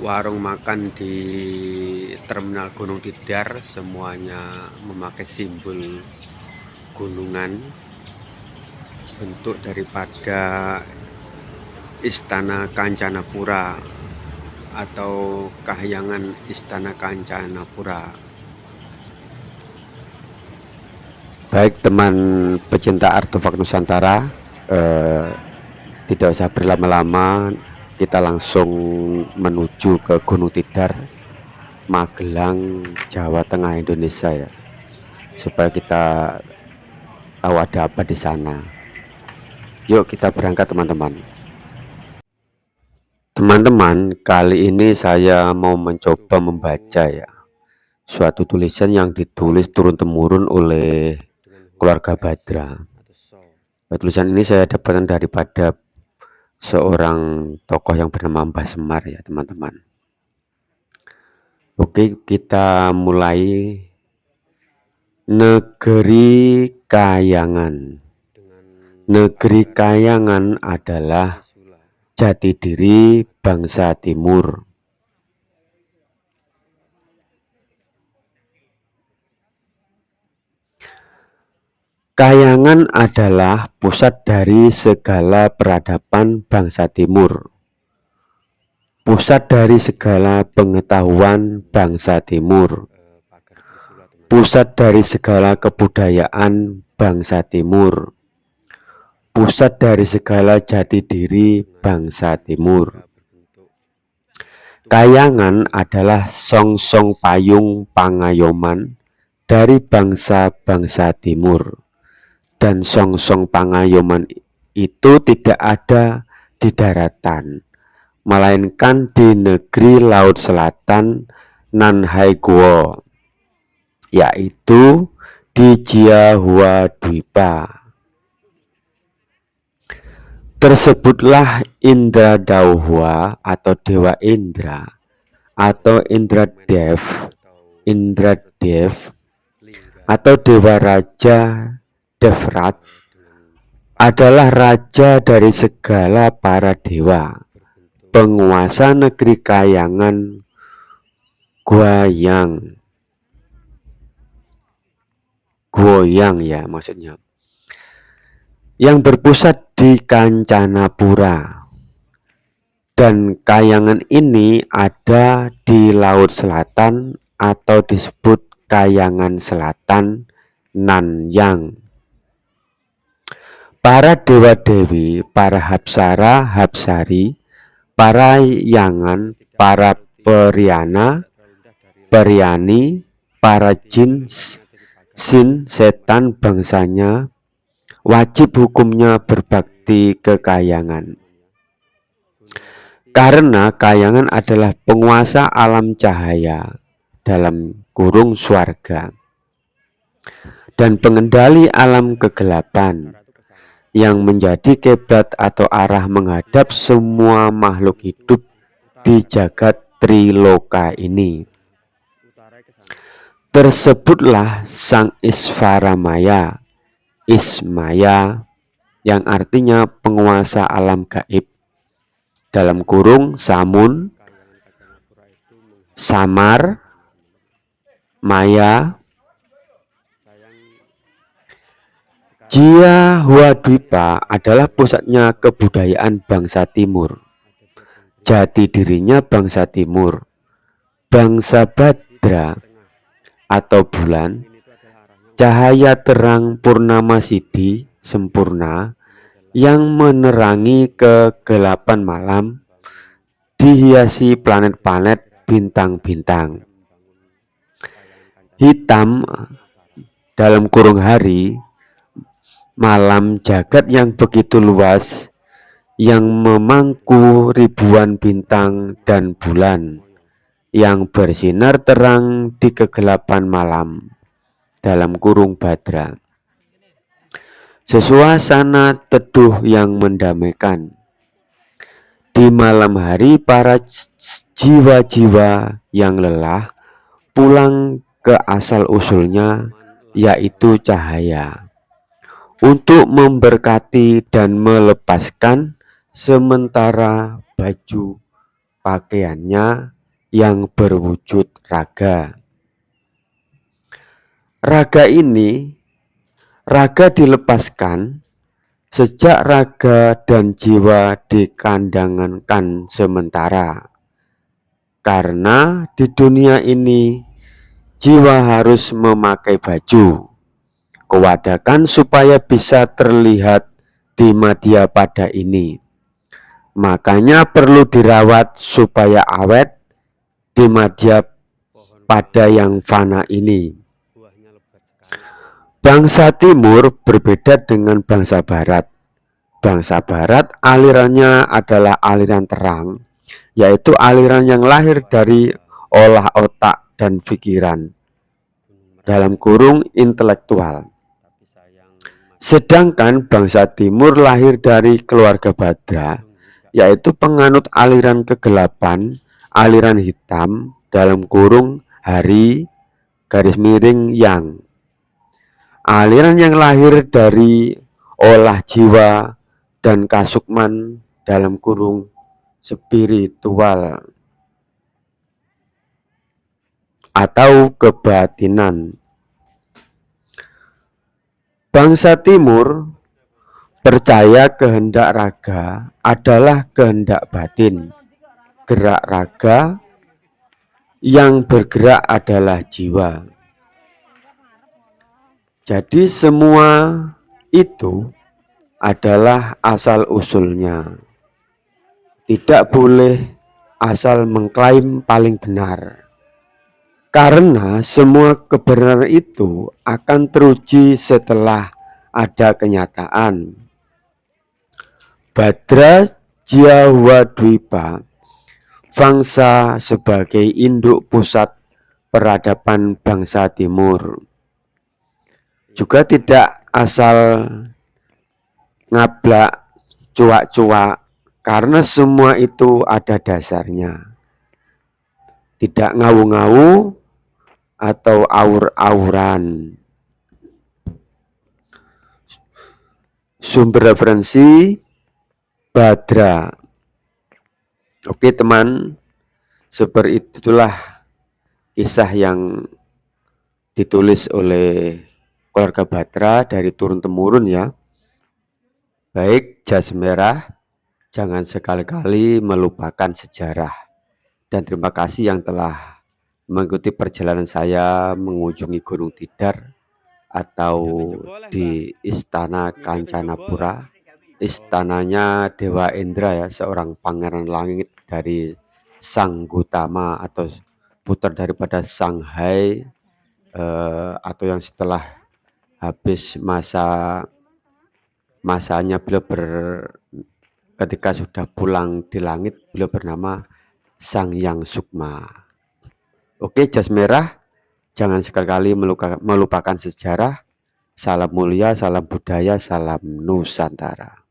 warung makan di Terminal Gunung Tidar semuanya memakai simbol gunungan, bentuk daripada Istana Kancanapura atau kahyangan Istana Kancanapura. Baik teman pecinta artefak Nusantara, tidak usah berlama-lama, kita langsung menuju ke Gunung Tidar, Magelang, Jawa Tengah, Indonesia ya, supaya kita tahu ada apa di sana. Yuk kita berangkat teman-teman. Teman-teman, kali ini saya mau mencoba membaca ya suatu tulisan yang ditulis turun-temurun oleh keluarga Badra. Tulisan ini saya dapatkan daripada seorang tokoh yang bernama Mbah Semar ya teman-teman. Oke, kita mulai. Negeri Kayangan. Negeri Kayangan adalah jati diri bangsa Timur. Kayangan adalah pusat dari segala peradaban bangsa Timur, pusat dari segala pengetahuan bangsa Timur, pusat dari segala kebudayaan bangsa Timur, pusat dari segala jati diri bangsa Timur. Kayangan adalah song-song payung pangayoman dari bangsa-bangsa Timur. Dan song-song pangayoman itu tidak ada di daratan, melainkan di negeri Laut Selatan nan Haiguo, yaitu di Jiahua Dwipa. Tersebutlah Indra Dauhwa atau Dewa Indra atau Indradev atau Dewa Raja Devrat adalah raja dari segala para dewa, penguasa negeri Kayangan Goyang ya maksudnya, yang berpusat di Kancanapura. Dan Kayangan ini ada di Laut Selatan atau disebut Kayangan Selatan Nanyang. Para dewa-dewi, para hapsara, hapsari, para yangan, para periani, para jin, setan bangsanya, wajib hukumnya berbakti ke Kayangan. Karena Kayangan adalah penguasa alam cahaya dalam kurung swarga dan pengendali alam kegelapan, yang menjadi kiblat atau arah menghadap semua makhluk hidup di jagat Triloka ini. Tersebutlah Sang Isvaramaya, Ismaya, yang artinya penguasa alam gaib, dalam kurung Samun, Samar, Maya. Jiahua Dwipa adalah pusatnya kebudayaan bangsa Timur, jati dirinya bangsa Timur, bangsa Badra atau bulan, cahaya terang purnama sidi sempurna yang menerangi kegelapan malam, dihiasi planet-planet, bintang-bintang. Hitam dalam kurung hari, malam jagat yang begitu luas, yang memangku ribuan bintang dan bulan, yang bersinar terang di kegelapan malam, dalam kurung Badra. Sesuasana teduh yang mendamaikan. Di malam hari para jiwa-jiwa yang lelah pulang ke asal-usulnya, yaitu cahaya, untuk memberkati dan melepaskan sementara baju pakaiannya yang berwujud raga. Raga dilepaskan sejak raga dan jiwa dikandangkan sementara. Karena di dunia ini jiwa harus memakai baju kewadakan supaya bisa terlihat di media pada ini. Makanya perlu dirawat supaya awet di media pada yang fana ini. Bangsa Timur berbeda dengan bangsa Barat. Bangsa Barat alirannya adalah aliran terang, yaitu aliran yang lahir dari olah otak dan pikiran, dalam kurung intelektual. Sedangkan bangsa Timur lahir dari keluarga Badra, yaitu penganut aliran kegelapan, aliran hitam, dalam kurung hari, garis miring yang. Aliran yang lahir dari olah jiwa dan kasukman, dalam kurung spiritual atau kebatinan. Bangsa Timur percaya kehendak raga adalah kehendak batin. Gerak raga yang bergerak adalah jiwa. Jadi semua itu adalah asal-usulnya. Tidak boleh asal mengklaim paling benar. Karena semua kebenaran itu akan teruji setelah ada kenyataan. Badra Jawadwipa, bangsa sebagai induk pusat peradaban bangsa Timur, juga tidak asal ngablak cuak-cuak, karena semua itu ada dasarnya. Tidak ngawu-ngawu atau aur-auran. Sumber referensi Badra. Oke teman, seperti itulah kisah yang ditulis oleh keluarga Badra dari turun-temurun ya. Baik, jas merah, jangan sekali-kali melupakan sejarah. Dan terima kasih yang telah mengikuti perjalanan saya mengunjungi Gunung Tidar atau di Istana Kancanapura. Istananya Dewa Indra ya, seorang pangeran langit dari Sang Gotama atau putar daripada Shanghai, atau yang setelah habis masanya beliau ketika sudah pulang di langit, beliau bernama Sang Yang Sukma. Oke, jas merah, jangan sekali-kali melupakan sejarah. Salam mulia, salam budaya, salam Nusantara.